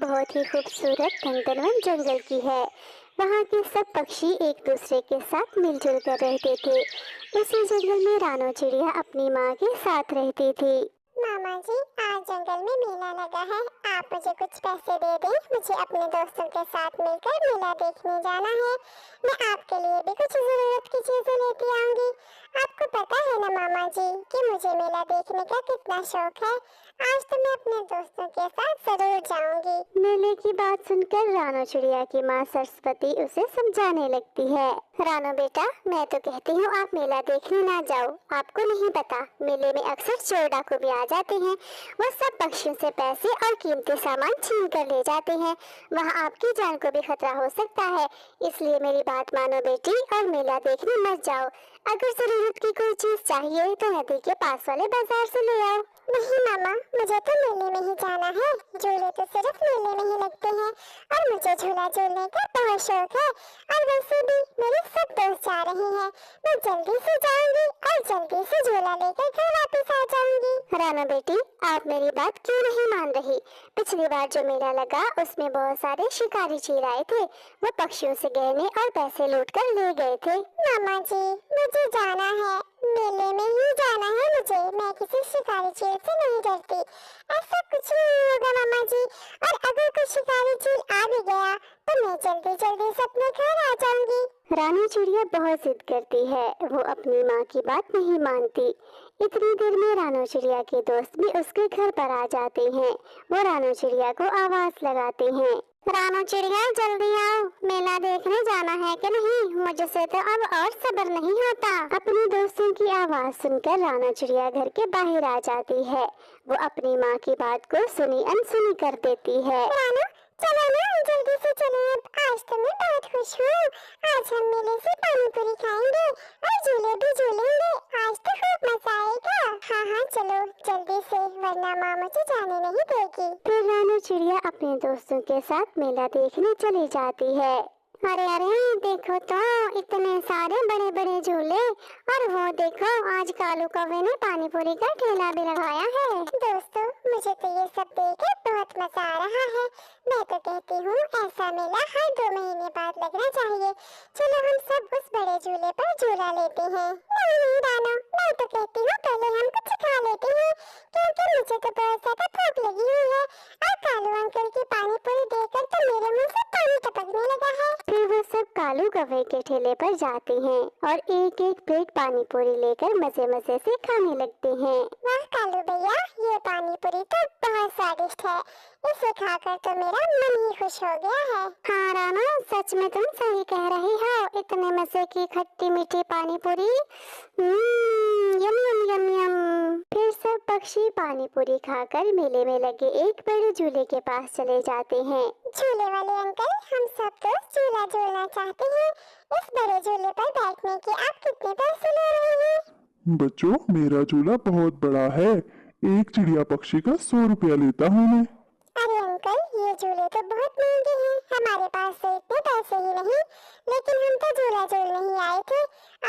बहुत ही खूबसूरत नंदनवन जंगल की है। वहाँ के सब पक्षी एक दूसरे के साथ मिलजुल कर रहते थे। उसी जंगल में रानो चिड़िया अपनी माँ के साथ रहती थी। मामा जी, आज जंगल में मेला लगा है। आप मुझे कुछ पैसे दे दें, मुझे अपने दोस्तों के साथ मिलकर मेला देखने जाना है। मैं आपके लिए भी कुछ जरूरत की चीजें लेती आऊंगी। आपको पता है ना मामा जी कि मुझे मेला देखने का कितना शौक है। आज तो मैं अपने दोस्तों के साथ जरूर जाऊंगी। मेले की बात सुनकर रानो चिड़िया की माँ सरस्वती उसे समझाने लगती है। रानो बेटा, मैं तो कहती हूँ आप मेला देखने ना जाओ। आपको नहीं पता, मेले में अक्सर चोर डाकू भी आ जाते हैं। वो सब पक्षियों से पैसे और कीमती सामान छीन कर ले जाते हैं। वहाँ आपकी जान को भी खतरा हो सकता है। इसलिए मेरी बात मानो बेटी और मेला देखने मत जाओ। अगर जरूरत की कोई चीज चाहिए तो नदी के पास वाले बाजार से ले आओ। नहीं मामा, मुझे तो मेले में ही जाना है। झूले तो सिर्फ मेले में ही लगते हैं और मुझे झूला झूलने का बहुत शौक है। और वैसे भी मेरे सब दोस्त जा रहे हैं। मैं जल्दी से जाऊंगी और जल्दी से झूला लेकर घर वापस आ जाऊंगी। रानो बेटी, आप मेरी बात क्यों नहीं मान रही? पिछली बार जो मेला लगा उसमें बहुत सारे शिकारी चील आए थे। वो पक्षियों से गहने और पैसे लूट कर ले गए थे। मामा जी, मुझे जाना है, मेले में ही जाना है मुझे। मैं किसी शिकारी चील से नहीं डरती। ऐसा कुछ नहीं होगा मामा जी। और अगर कोई शिकारी चील आ भी गया तो मैं जल्दी जल्दी से अपने घर आ जाऊंगी। रानी चिड़िया बहुत जिद करती है। वो अपनी माँ की बात नहीं मानती। इतनी देर में रानो चिड़िया के दोस्त भी उसके घर पर आ जाते हैं। वो रानो चिड़िया को आवाज लगाते हैं। रानो चिड़िया, जल्दी आओ, मेला देखने जाना है कि नहीं? मुझसे तो अब और सब्र नहीं होता। अपने दोस्तों की आवाज सुनकर रानो चिड़िया घर के बाहर आ जाती है। वो अपनी माँ की बात को सुनी अनसुनी कर देती है। रानो, चलो ना, जल्दी से चलो। अब आज तो मैं बहुत खुश हूँ। आज हम मेले से पानी पूरी खाएंगे और झूले भी झूलेंगे। आज तो खूब मजा आएगा। हाँ हाँ, चलो जल्दी से, वरना माँ मुझे जाने नहीं देगी। फिर रानो चिड़िया अपने दोस्तों के साथ मेला देखने चली जाती है। अरे अरे, देखो तो इतने सारे बड़े बड़े झूले। और वो देखो, आज कालू कौवे ने पानी पूरी का ठेला भी लगाया है। दोस्तों, मुझे तो ये सब देखकर बहुत मजा आ रहा है। मैं तो कहती हूँ ऐसा मेला हर 2 महीने बाद लगना चाहिए। चलो हम सब उस बड़े झूले पर झूला लेते हैं। नहीं नहीं रानो, मैं तो कहती हूँ पहले हम कुछ खा लेते हैं, क्योंकि मुझे तो बहुत ज्यादा भूख लगी हुई है। और कालू अंकल की पानी पूरी देखकर तो मेरे मुंह से पानी टपकने लगा है। फिर वो सब कालू कौवे के ठेले पर जाते हैं और एक एक प्लेट पानी पूरी लेकर मजे मजे से खाने लगते हैं। वाह कालू भैया, ये पानी पूरी तो बहुत स्वादिष्ट है। इसे खाकर तो मेरा मन ही खुश हो गया है। हाँ राना, सच में तुम सही कह रही हो। इतने मजे की खट्टी मीठी पानी पूरी। यम यम यम यम। फिर सब पक्षी पानी पूरी खाकर मेले में लगे एक बड़े झूले के पास चले जाते हैं। झूले वाले अंकल, हम सब तो झूला झूलना चाहते हैं। इस बड़े झूले पर बैठने के आप कितने पैसे ले रहे हैं? बच्चों, मेरा झूला बहुत बड़ा है। एक चिड़िया पक्षी का 100 रुपया लेता हूँ मैं। अरे अंकल, ये झूले तो बहुत महंगे हैं। हमारे पास तो इतने पैसे ही नहीं। लेकिन हम तो झूला झूलने ही आए थे।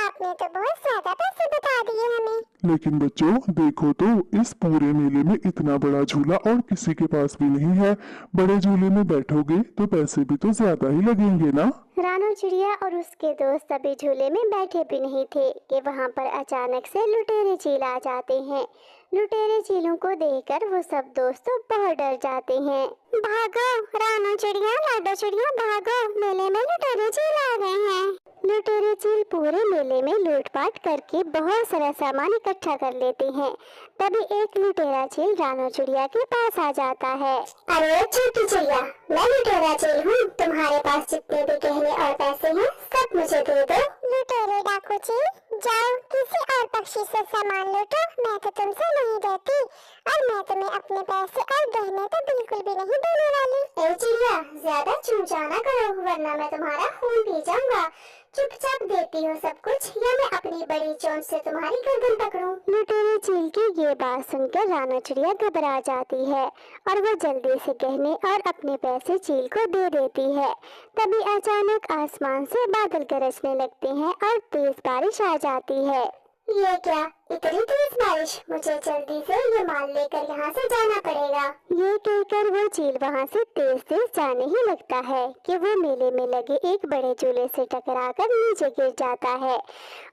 आपने तो बहुत ज्यादा पैसे बता दिए हमें। लेकिन बच्चों देखो तो, इस पूरे मेले में इतना बड़ा झूला और किसी के पास भी नहीं है। बड़े झूले में बैठोगे तो पैसे भी तो ज्यादा ही लगेंगे ना। रानो चिड़िया और उसके दोस्त अभी झूले में बैठे भी नहीं थे कि वहाँ पर अचानक से लुटेरे चील आ जाते हैं। लुटेरे चीलों को देखकर वो सब दोस्त बहुत डर जाते हैं। भागो रानो चिड़िया, लाडो चिड़िया, भागो, मेले में लुटेरे चील आ गए हैं। लुटेरे चील पूरे मेले में लूटपाट करके बहुत सारा सामान इकट्ठा कर लेते हैं। तभी एक लुटेरा चील रानो चिड़िया के पास आ जाता है। अरे छोटी चिड़िया, मैं लुटेरा चील हूँ। तुम्हारे पास जितने भी गहने और पैसे हैं सब मुझे दे दो। लुटेरे डाकू चील, जाओ किसी और पक्षी से सामान लूटो। मैं तो तुमसे नहीं डरती और मैं तुम्हें अपने पैसे और गहने तो बिल्कुल भी नहीं देने वाली। ए चिड़िया, ज्यादा चूचा ना करो, वरना मैं तुम्हारा खून पी जाऊंगा। चुपचाप देती हो सब कुछ, या मैं अपनी बड़ी चोंच से तुम्हारी गर्दन पकड़ूं। लुटेरे चील की ये बात सुनकर रानो चिड़िया घबरा जाती है और वो जल्दी से गहने और अपने पैसे चील को दे देती है। तभी अचानक आसमान से बादल गरजने लगते हैं और तेज बारिश आ जाती है। ये क्या, इतनी तेज बारिश, मुझे जल्दी से ये माल लेकर यहाँ से जाना पड़ेगा। ये कहकर वो चील वहाँ से तेज तेज जाने ही लगता है कि वो मेले में लगे एक बड़े झूले से टकराकर नीचे गिर जाता है।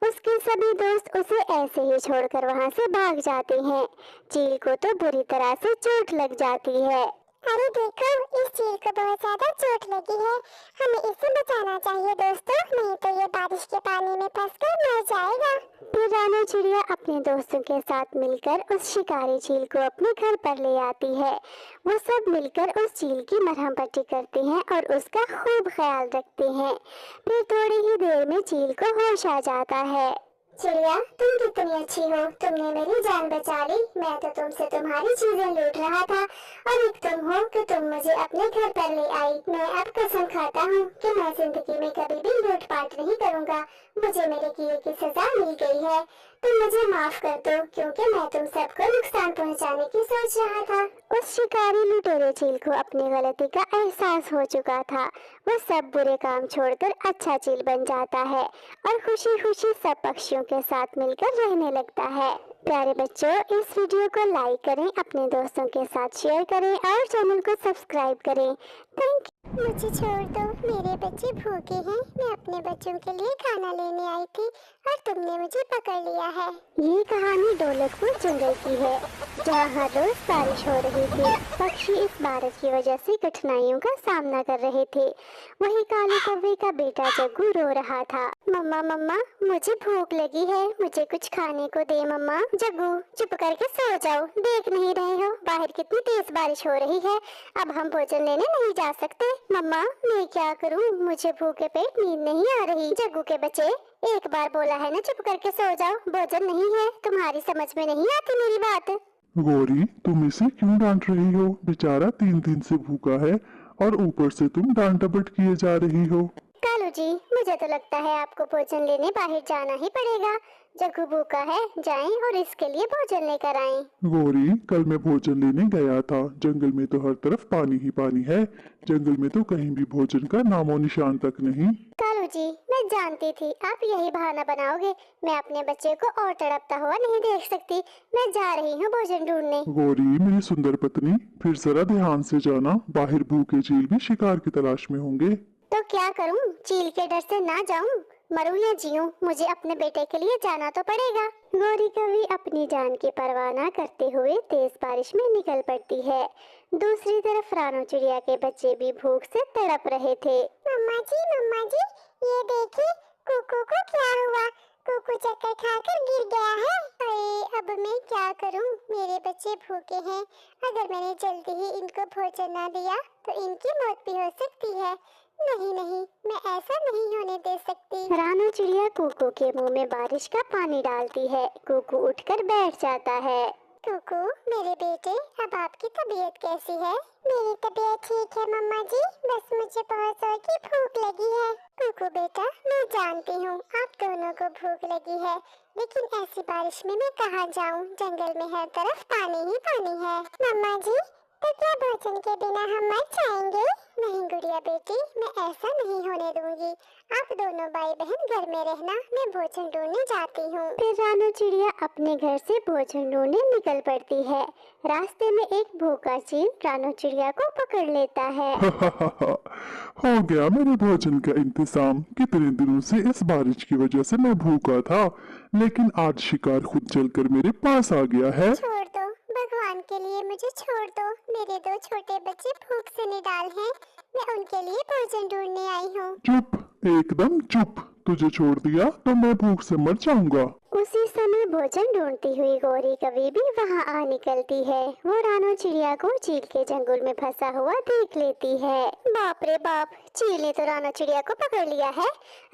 उसके सभी दोस्त उसे ऐसे ही छोड़कर वहाँ से भाग जाते हैं। चील को तो बुरी तरह से चोट लग जाती है। अरे देखो, इस चील को बहुत ज्यादा चोट लगी है। हमें इसे बचाना चाहिए दोस्तों, नहीं तो ये बारिश के पानी में फंसकर मर जाएगा। फिर रानू चिड़िया अपने दोस्तों के साथ मिलकर उस शिकारी चील को अपने घर पर ले आती है। वो सब मिलकर उस चील की मरहम पट्टी करते हैं और उसका खूब ख्याल रखते हैं। फिर थोड़ी ही देर में चील को होश आ जाता है। चिड़िया, तुम कितनी अच्छी हो, तुमने मेरी जान बचा ली। मैं तो तुमसे तुम्हारी चीजें लूट रहा था और एक तुम हो कि तुम मुझे अपने घर पर ले आई। मैं अब कसम खाता हूँ कि मैं जिंदगी में कभी भी लूटपाट नहीं करूँगा। मुझे मेरे किए की सजा मिल गई है। तुम मुझे माफ कर दो, क्योंकि मैं तुम सबको नुकसान पहुँचाने की सोच रहा था। उस शिकारी लुटेरे चील को अपनी गलती का एहसास हो चुका था। वो सब बुरे काम छोड़कर अच्छा चील बन जाता है और खुशी खुशी सब पक्षियों के साथ मिलकर रहने लगता है। प्यारे बच्चों, इस वीडियो को लाइक करें, अपने दोस्तों के साथ शेयर करें और चैनल को सब्सक्राइब करें। Thank you. मुझे छोड़ दो, मेरे बच्चे भूखे हैं। मैं अपने बच्चों के लिए खाना लेने आई थी और तुमने मुझे पकड़ लिया है। ये कहानी दौलतपुर जंगल की है, जहाँ हर रोज बारिश हो रही थी। पक्षी इस बारिश की वजह से कठिनाइयों का सामना कर रहे थे। वही काले कौवे का बेटा जग्गू रो रहा था। मम्मा मम्मा, मुझे भूख लगी है, मुझे कुछ खाने को दे मम्मा। जग्गू, चुप करके सो जाओ, देख नहीं रहे हो बाहर कितनी तेज बारिश हो रही है। अब हम भोजन लेने नहीं जा सकते। मम्मा, मैं क्या करूं, मुझे भूखे पेट नींद नहीं आ रही। जग्गू के बच्चे, एक बार बोला है ना चुप करके सो जाओ, भोजन नहीं है। तुम्हारी समझ में नहीं आती मेरी बात। गौरी, तुम इसे क्यों डांट रही हो? बेचारा 3 दिन से भूखा है और ऊपर से तुम डांट डपट किए जा रही हो। कालू जी, मुझे तो लगता है आपको भोजन लेने बाहर जाना ही पड़ेगा। जग्गू भूखा है, जाएं और इसके लिए भोजन लेकर आएं। गौरी, कल मैं भोजन लेने गया था। जंगल में तो हर तरफ पानी ही पानी है। जंगल में तो कहीं भी भोजन का नामो निशान तक नहीं। कालू जी, मैं जानती थी आप यही बहाना बनाओगे। मैं अपने बच्चे को और तड़पता हुआ नहीं देख सकती। मैं जा रही हूँ भोजन ढूंढने। गौरी मेरी सुंदर पत्नी, फिर जरा ध्यान से जाना, बाहर भूखे चील भी शिकार की तलाश में होंगे। तो क्या करूं, चील के डर से ना जाऊं, मरूं या जीऊं, मुझे अपने बेटे के लिए जाना तो पड़ेगा। गौरी कभी अपनी जान की परवाह न करते हुए तेज बारिश में निकल पड़ती है। दूसरी तरफ रानू चिड़िया के बच्चे भी भूख से तड़प रहे थे। मम्मा जी, ये देखिए, कुकू को क्या हुआ? कुकू चक्कर खाकर गिर गया है। अरे अब मैं क्या करूं? मेरे बच्चे भूखे हैं। अगर मैंने जल्दी ही इनको भोजन ना दिया तो इनकी मौत भी हो सकती है। नहीं, मैं ऐसा नहीं होने दे सकती। रानू चिड़िया कुकू के मुंह में बारिश का पानी डालती है। कुकू उठकर बैठ जाता है। कुकू, मेरे बेटे, अब आपकी तबीयत कैसी है? मेरी तबीयत ठीक है मम्मा जी, बस मुझे बहुत जोर की भूख लगी है। कुकू बेटा, मैं जानती हूँ आप दोनों को भूख लगी है, लेकिन ऐसी बारिश में मैं कहाँ जाऊँ? जंगल में हर तरफ पानी ही पानी है। मम्मा जी, तो क्या भोजन के बिना हम मर जाएंगे? नहीं गुड़िया बेटी, मैं ऐसा नहीं होने दूंगी। आप दोनों भाई बहन घर में रहना, मैं भोजन ढूंढने जाती हूँ। फिर रानू चिड़िया अपने घर से भोजन ढूंढने निकल पड़ती है। रास्ते में एक भूखा चील रानू चिड़िया को पकड़ लेता है। हो गया मेरे भोजन का इंतजाम। कितने दिनों से इस बारिश की वजह से मैं भूखा था, लेकिन आज शिकार खुद चलकर मेरे पास आ गया है। छोड़ दो, भगवान के लिए मुझे छोड़ दो। मेरे 2 छोटे बच्चे भूख से निडाल हैं। मैं उनके लिए भोजन ढूंढने आई हूँ। चुप, एकदम चुप। तुझे छोड़ दिया तो मैं भूख से मर जाऊंगा। उसी समय भोजन ढूंढती हुई गौरी कभी भी वहाँ आ निकलती है। वो रानू चिड़िया को चील के जंगल में फंसा हुआ देख लेती है। बाप रे बाप, चील ने तो रानू चिड़िया को पकड़ लिया है।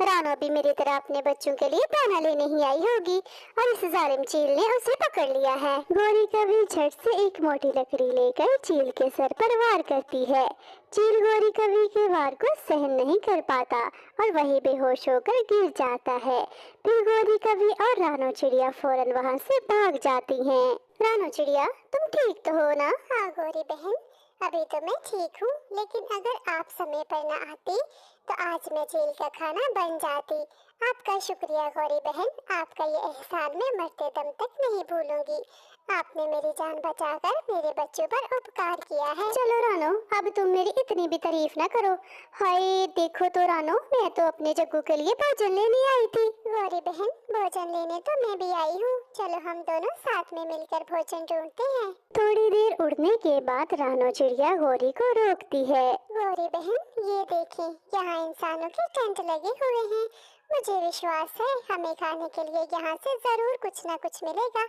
रानू भी मेरी तरह अपने बच्चों के लिए दाना लेने ही आई होगी और इस जालिम चील ने उसे पकड़ लिया है। गौरी कभी झट से एक मोटी लकड़ी लेकर चील के सर पर वार करती है। चील गौरी कभी के वार को सहन नहीं कर पाता और वही बेहोश होकर गिर जाता है। फिर गौरी कभी और रानू चिड़िया फौरन वहाँ से भाग जाती हैं। रानू चिड़िया, तुम ठीक तो हो ना? हाँ गौरी बहन, अभी तो मैं ठीक हूँ, लेकिन अगर आप समय पर न आती तो आज मैं जेल का खाना बन जाती। आपका शुक्रिया गौरी बहन, आपका ये एहसान मैं मरते दम तक नहीं भूलूंगी। आपने मेरी जान बचाकर मेरे बच्चों पर उपकार किया है। चलो रानो, अब तुम मेरी इतनी भी तारीफ ना करो। हाय देखो तो रानो, मैं तो अपने जग्गू के लिए भोजन लेने आई थी। गौरी बहन, भोजन लेने तो मैं भी आई हूँ। चलो हम दोनों साथ में मिलकर भोजन ढूंढते हैं। थोड़ी देर उड़ने के बाद रानो चिड़िया गौरी को रोकती है। गौरी बहन, ये देखें, यहाँ इंसानों के टेंट लगे हुए हैं। मुझे विश्वास है हमें खाने के लिए यहाँ से जरूर कुछ न कुछ मिलेगा।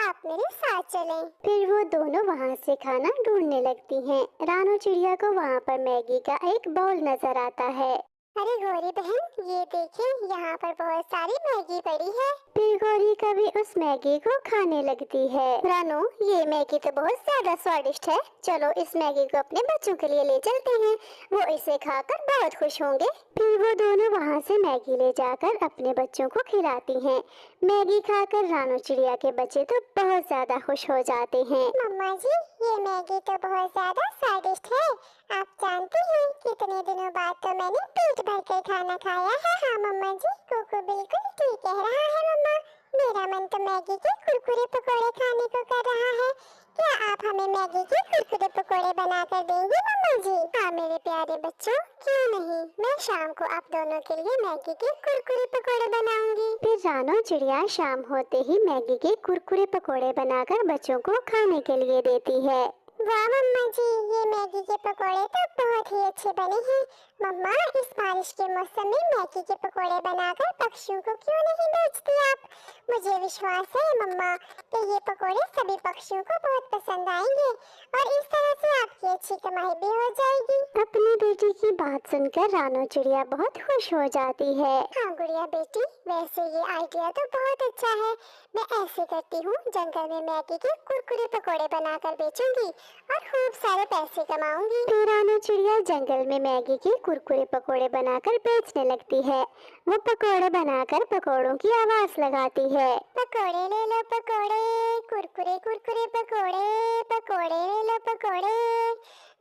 आप मेरे साथ चलें। फिर वो दोनों वहाँ से खाना ढूंढने लगती हैं। रानो चिड़िया को वहाँ पर मैगी का एक बाउल नजर आता है। अरे गौरी बहन, ये देखें, यहाँ पर बहुत सारी मैगी पड़ी है। फिर गौरी कभी उस मैगी को खाने लगती है। रानो, ये मैगी तो बहुत ज्यादा स्वादिष्ट है। चलो इस मैगी को अपने बच्चों के लिए ले चलते हैं, वो इसे खाकर बहुत खुश होंगे। फिर वो दोनों वहाँ से मैगी ले जाकर अपने बच्चों को खिलाती हैं। मैगी खाकर रानो चिड़िया के बच्चे तो बहुत ज्यादा खुश हो जाते हैं। मम्मा जी, ये मैगी तो बहुत ज्यादा स्वादिष्ट है। आप जानती हैं, कितने दिनों बाद तो मैंने पेट भर कर खाना खाया है। हाँ मम्मा जी, कोको बिल्कुल ठीक कह रहा है मम्मा। मेरा मन तो मैगी के कुरकुरे पकोड़े खाने को कर रहा है। क्या आप हमें मैगी के कुरकुरे पकोड़े बना कर देंगी मम्मा जी? हाँ मेरे प्यारे बच्चों, क्यों नहीं। मैं शाम को आप दोनों के लिए मैगी के कुरकुरे पकोड़े बनाऊंगी। फिर रानो चिड़िया शाम होते ही मैगी के कुरकुरे पकोड़े बनाकर बच्चों को खाने के लिए देती है। वाह मम्मा जी, ये मैगी के पकोड़े तो बहुत ही अच्छे बने हैं। मम्मा, इस बारिश के मौसम में मैगी के पकोड़े बनाकर पक्षियों को क्यों नहीं बेचती आप? मुझे विश्वास है मम्मा कि ये पकोड़े सभी पक्षियों को बहुत पसंद आएंगे और इस तरह से आपकी अच्छी कमाई भी हो जाएगी। अपनी बेटी की बात सुनकर रानो चिड़िया बहुत खुश हो जाती है। हाँ गुड़िया बेटी, वैसे ये आइडिया तो बहुत अच्छा है। मैं ऐसे करती हूँ, जंगल में मैगी के कुरकुरे पकोड़े बनाकर बेचूंगी और खूब सारे पैसे कमाऊंगी। फिर रानो चिड़िया जंगल में मैगी के कुरकुरे पकोड़े बनाकर बेचने लगती है। वो पकोड़े बनाकर पकोड़ों की आवाज लगाती है। पकोड़े ले लो पकोड़े, कुरकुरे कुरकुरे पकोड़े, पकोड़े ले लो पकोड़े।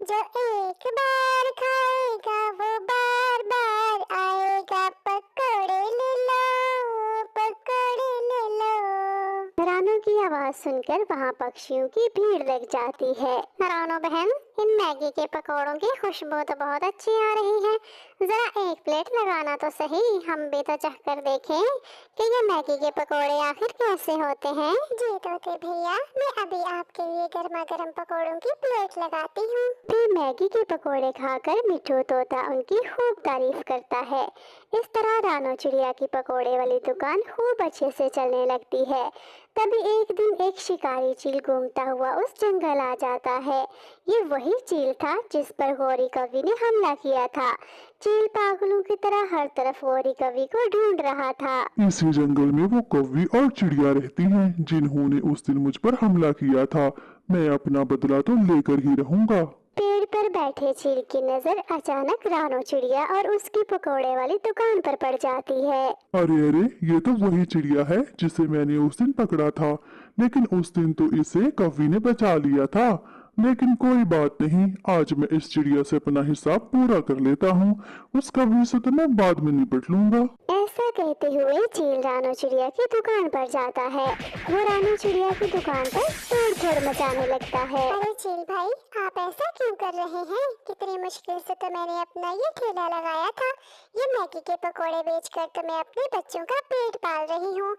जो एक बार खाएगा वो बार बार आएगा। पकोड़े ले लो, पकोड़े ले लो। रानो की आवाज सुनकर वहाँ पक्षियों की भीड़ लग जाती है। रानो बहन, इन मैगी के पकोड़ों की खुशबू तो बहुत अच्छी आ रही है। जरा एक प्लेट लगाना तो सही, हम भी तो चख कर देखें कि ये मैगी के पकोड़े आखिर कैसे होते हैं। जी तोते भैया, मैं अभी आपके लिए गर्मा गर्म पकोड़ों की प्लेट लगाती हूँ। फिर मैगी के पकोड़े खाकर मिठू तोता उनकी खूब तारीफ करता है। इस तरह रानो चिड़िया की पकोड़े वाली दुकान खूब अच्छे से चलने लगती है। तभी एक दिन एक शिकारी चील घूमता हुआ उस जंगल आ जाता है। ये वही चील था जिस पर गौरी कवि ने हमला किया था। चील पागलों की तरह हर तरफ गौरी कवि को ढूंढ रहा था। इसी जंगल में वो कौवी और चिड़िया रहती हैं जिन्होंने उस दिन मुझ पर हमला किया था। मैं अपना बदला तो लेकर ही रहूंगा। पेड़ पर बैठे चील की नजर अचानक रानो चिड़िया और उसकी पकोड़े वाली दुकान पर पड़ जाती है। अरे अरे, ये तो वही चिड़िया है जिसे मैंने उस दिन पकड़ा था, लेकिन उस दिन तो इसे कौवी ने बचा लिया था। लेकिन कोई बात नहीं, आज मैं इस चिड़िया से अपना हिसाब पूरा कर लेता हूँ। उस कौवी से तो मैं बाद में निपट लूंगा। ऐसा कहते हुए चील रानो चिड़िया की दुकान पर जाता है। वो रानो चिड़िया की दुकान पर तोड़-फोड़ मचाने लगता है। अरे चील भाई, आप ऐसा क्यों कर रहे हैं? कितनी मुश्किल से तो मैंने अपना ये ठेला लगाया था। ये मैगी के पकोड़े बेचकर तो मैं अपने बच्चों का पेट पाल रही हूँ।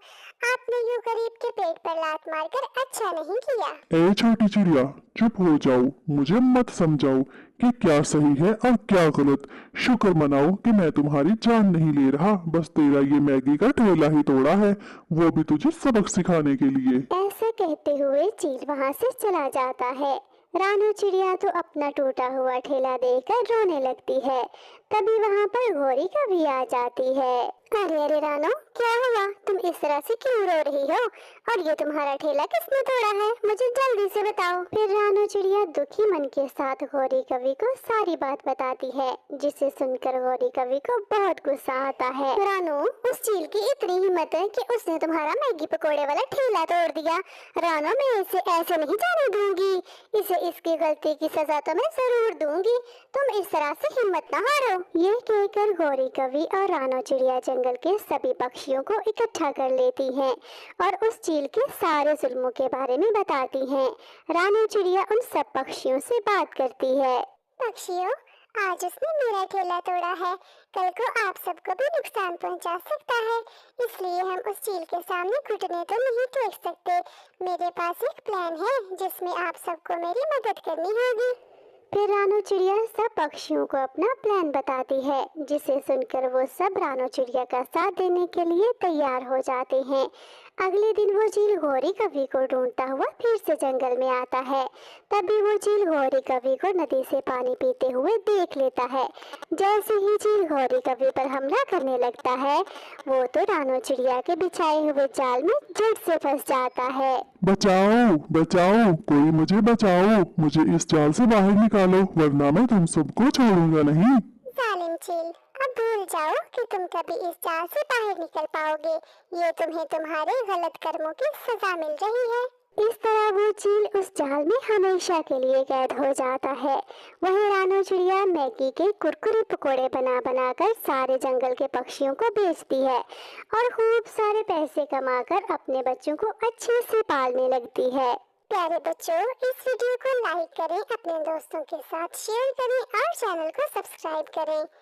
आपने यूं गरीब के पेट पर लात मारकर अच्छा नहीं किया। ए छोटी चिड़िया, चुप हो जाओ, मुझे मत समझाओ कि क्या सही है और क्या गलत। शुक्र मनाओ कि मैं तुम्हारी जान नहीं ले रहा, बस तेरा ये मैगी का ठेला ही तोड़ा है, वो भी तुझे सबक सिखाने के लिए। ऐसा कहते हुए चील वहाँ से चला जाता है। रानो चिड़िया तो अपना टूटा हुआ ठेला देखकर रोने लगती है। तभी वहाँ पर गौरी कवि आ जाती है। अरे अरे रानो, क्या हुआ? तुम इस तरह से क्यों रो रही हो? और ये तुम्हारा ठेला किसने तोड़ा है? मुझे जल्दी से बताओ। फिर रानो चिड़िया दुखी मन के साथ गौरी कवि को सारी बात बताती है, जिसे सुनकर गौरी कवि को बहुत गुस्सा आता है। रानो, उस चील की इतनी हिम्मत है कि उसने तुम्हारा मैगी पकोड़े वाला ठेला तोड़ दिया। रानो, मैं इसे ऐसे नहीं जाने दूंगी। इसे इसकी गलती की सजा तो मैं जरूर दूंगी। तुम इस तरह से हिम्मत न हारो। ये कहकर गौरी कवि और रानो चिड़िया जंगल के सभी पक्षियों को इकट्ठा कर लेती हैं और उस चील के सारे जुल्मों के बारे में बताती हैं। रानो चिड़िया उन सब पक्षियों से बात करती है। पक्षियों, आज उसने मेरा ठेला तोड़ा है, कल को आप सबको भी नुकसान पहुंचा सकता है, इसलिए हम उस चील के सामने घुटने तो नहीं टेक सकते। मेरे पास एक प्लान है जिसमें आप सबको मेरी मदद करनी होगी। फिर रानो चिड़िया सब पक्षियों को अपना प्लान बताती है, जिसे सुनकर वो सब रानो चिड़िया का साथ देने के लिए तैयार हो जाते हैं। अगले दिन वो चील गौरी कवि को ढूंढता हुआ फिर से जंगल में आता है। तभी वो चील गौरी कवि को नदी से पानी पीते हुए देख लेता है। जैसे ही चील गौरी कवि पर हमला करने लगता है, वो तो रानो चिड़िया के बिछाए हुए जाल में झट से फंस जाता है। बचाओ बचाओ, कोई मुझे बचाओ, मुझे इस जाल से बाहर निकालो, वरना मैं तुम सबको छोड़ूंगा नहीं। जालिम चील, अब भूल जाओ कि तुम कभी इस जाल से बाहर निकल पाओगे। ये तुम्हें तुम्हारे गलत कर्मों की सजा मिल रही है। इस तरह वो चील उस जाल में हमेशा के लिए कैद हो जाता है। वहीं रानो चिड़िया मैगी के कुरकुरे पकोड़े बना बना कर सारे जंगल के पक्षियों को बेचती है और खूब सारे पैसे कमाकर अपने बच्चों को अच्छे से पालने लगती है। प्यारे बच्चों, इस वीडियो को लाइक करें, अपने दोस्तों के साथ शेयर करें और चैनल को सब्सक्राइब करें।